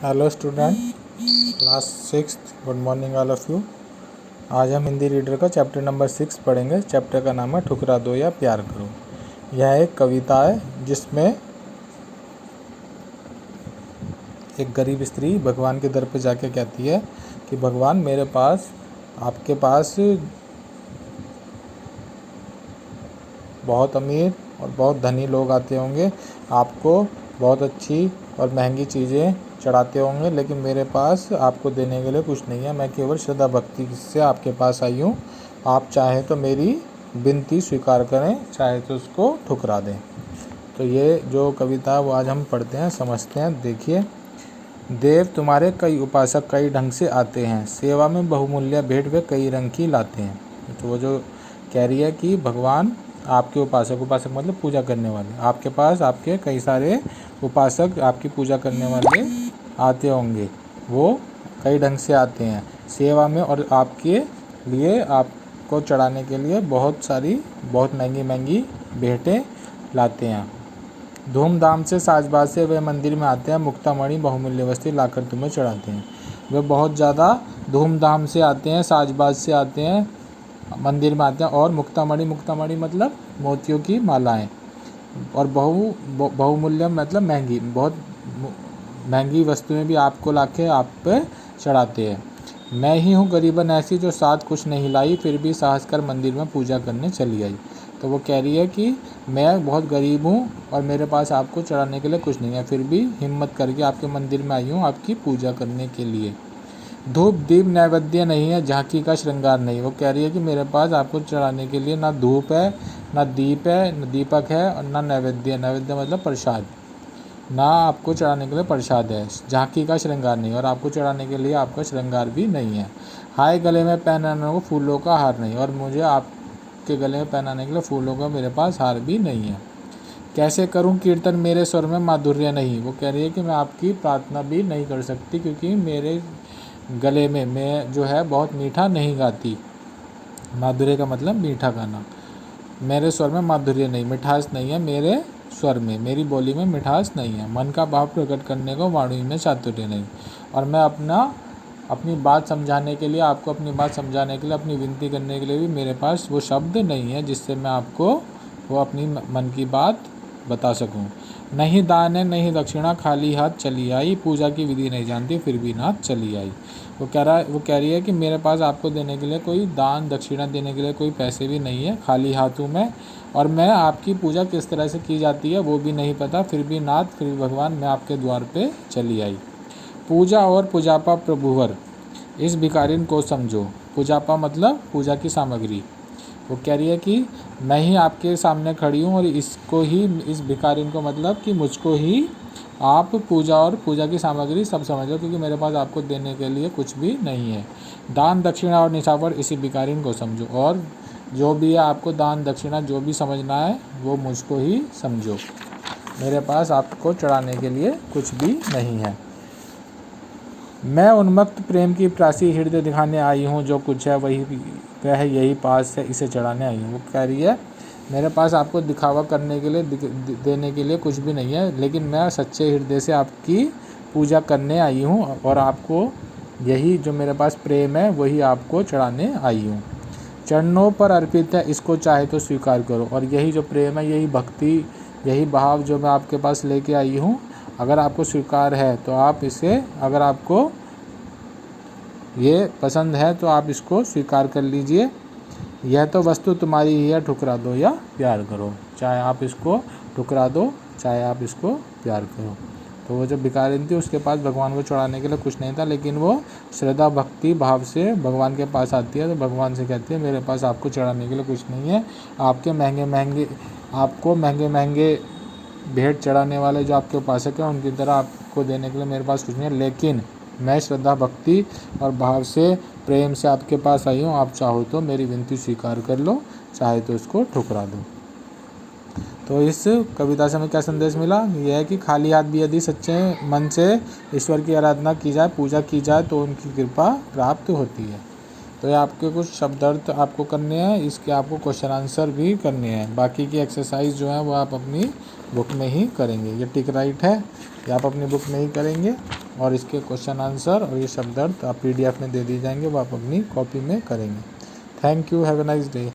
Hello student, class 6। Good morning all of you. आज हम Hindi reader का चैप्टर नंबर 6 पढ़ेंगे। चैप्टर का नाम है ठुकरा दो या प्यार करो। यह एक कविता है जिसमें एक गरीब स्त्री भगवान के दर पे जाके कहती है कि भगवान, मेरे पास आपके पास बहुत अमीर और बहुत धनी लोग आते होंगे, आपको बहुत अच्छी और महंगी चीज़ें चढ़ाते होंगे, लेकिन मेरे पास आपको देने के लिए कुछ नहीं है। मैं केवल श्रद्धा भक्ति से आपके पास आई हूँ। आप चाहें तो मेरी विनती स्वीकार करें, चाहे तो उसको ठुकरा दें। तो ये जो कविता है वो आज हम पढ़ते हैं, समझते हैं। देखिए, देव तुम्हारे कई उपासक कई ढंग से आते हैं, सेवा में बहुमूल्य भेंट वे कई रंग की लाते हैं। तो वो जो कह रही है कि भगवान आपके उपासक मतलब पूजा करने वाले, आपके पास आपके कई सारे उपासक आपकी पूजा करने वाले आते होंगे। वो कई ढंग से आते हैं सेवा में, और आपके लिए आपको चढ़ाने के लिए बहुत महंगी महंगी भेंटें लाते हैं। धूमधाम से साजबाज से वे मंदिर में आते हैं, मुक्तामणि बहुमूल्य वस्तु लाकर तुम्हें चढ़ाते हैं। वे बहुत ज़्यादा धूमधाम से आते हैं, साजबाज से आते हैं, मंदिर में आते हैं, और मुक्तामणि मतलब मोतियों की मालाएं, और बहुमूल्य मतलब महंगी, बहुत महंगी वस्तुएं भी आपको लाके आप पे चढ़ाते हैं। मैं ही हूँ गरीबन ऐसी जो साथ कुछ नहीं लाई, फिर भी साहस कर मंदिर में पूजा करने चली आई। तो वो कह रही है कि मैं बहुत गरीब हूँ और मेरे पास आपको चढ़ाने के लिए कुछ नहीं है, फिर भी हिम्मत करके आपके मंदिर में आई हूँ आपकी पूजा करने के लिए। धूप दीप नैवेद्य नहीं है, झांकी का श्रृंगार नहीं। वो कह रही है कि मेरे पास आपको चढ़ाने के लिए ना धूप है, ना दीप है, ना दीपक है, और ना नैवेद्य मतलब प्रसाद, ना आपको चढ़ाने के लिए प्रसाद है। झांकी का श्रृंगार नहीं, और आपको चढ़ाने के लिए आपका श्रृंगार भी नहीं है। हाय गले में पहनाने को फूलों का हार नहीं, और मुझे आपके गले में पहनाने के लिए फूलों का मेरे पास हार भी नहीं है। कैसे करूं कीर्तन मेरे स्वर में माधुर्य नहीं। वो कह रही है कि मैं आपकी प्रार्थना भी नहीं कर सकती, क्योंकि मेरे गले में मैं जो है बहुत मीठा नहीं गाती। माधुर्य का मतलब मीठा गाना। मेरे स्वर में माधुर्य नहीं, मिठास नहीं है मेरे स्वर में, मेरी बोली में मिठास नहीं है। मन का भाव प्रकट करने को वाणी में चातुर्य नहीं, और मैं अपनी बात समझाने के लिए, आपको अपनी बात समझाने के लिए, अपनी विनती करने के लिए भी मेरे पास वो शब्द नहीं है जिससे मैं आपको वो अपनी मन की बात बता सकूं। नहीं दान है नहीं दक्षिणा, खाली हाथ चली आई, पूजा की विधि नहीं जानती फिर भी नाथ चली आई। वो कह रही है कि मेरे पास आपको देने के लिए कोई दान दक्षिणा देने के लिए कोई पैसे भी नहीं है, खाली हाथ हूँ मैं, और मैं आपकी पूजा किस तरह से की जाती है वो भी नहीं पता, फिर भी नाथ फिर भी भगवान मैं आपके द्वार पे चली आई। पूजा और पुजापा प्रभुवर, इस भिखारिन को समझो। पुजापा मतलब पूजा की सामग्री। वो कह रही है कि मैं ही आपके सामने खड़ी हूँ, और इस भिखारिन को मतलब कि मुझको ही आप पूजा और पूजा की सामग्री सब समझ लो, क्योंकि मेरे पास आपको देने के लिए कुछ भी नहीं है। दान दक्षिणा और निछावर इसी भिखारिन को समझो, और जो भी है आपको दान दक्षिणा जो भी समझना है वो मुझको ही समझो। मेरे पास आपको चढ़ाने के लिए कुछ भी नहीं है। मैं उन्मत्त प्रेम की प्रासी हृदय दिखाने आई हूँ, जो कुछ है वह यही पास है, इसे चढ़ाने आई हूँ। वो कह रही है मेरे पास आपको दिखावा करने के लिए देने के लिए कुछ भी नहीं है, लेकिन मैं सच्चे हृदय से आपकी पूजा करने आई हूँ, और आपको यही जो मेरे पास प्रेम है वही आपको चढ़ाने आई हूँ। चरणों पर अर्पित है, इसको चाहे तो स्वीकार करो। और यही जो प्रेम है, यही भक्ति, यही भाव जो मैं आपके पास लेके आई हूँ, अगर आपको स्वीकार है तो आप इसे, अगर आपको ये पसंद है तो आप इसको स्वीकार कर लीजिए। यह तो वस्तु तुम्हारी ही है, ठुकरा दो या प्यार करो। चाहे आप इसको ठुकरा दो, चाहे आप इसको प्यार करो। तो वो जो भिखारिन थी उसके पास भगवान को चढ़ाने के लिए कुछ नहीं था, लेकिन वो श्रद्धा भक्ति भाव से भगवान के पास आती है, तो भगवान से कहती है मेरे पास आपको चढ़ाने के लिए कुछ नहीं है। आपको महंगे महंगे भेंट चढ़ाने वाले जो आपके उपासक हैं उनकी तरह आपको देने के लिए मेरे पास कुछ नहीं है, लेकिन मैं श्रद्धा भक्ति और भाव से प्रेम से आपके पास आई हूँ। आप चाहो तो मेरी विनती स्वीकार कर लो, चाहे तो इसको ठुकरा दो। तो इस कविता से हमें क्या संदेश मिला? यह है कि खाली हाथ भी यदि सच्चे मन से ईश्वर की आराधना की जाए, पूजा की जाए, तो उनकी कृपा प्राप्त होती है। तो ये आपके कुछ शब्दार्थ आपको करने हैं, इसके आपको क्वेश्चन आंसर भी करने हैं। बाकी की एक्सरसाइज जो है वो आप अपनी बुक में ही करेंगे। ये टिक राइट है, ये आप अपनी बुक में ही करेंगे। और इसके क्वेश्चन आंसर और ये शब्दार्थ आप PDF में दे दिए जाएंगे, वो आप अपनी कॉपी में करेंगे। Thank you, have a nice day.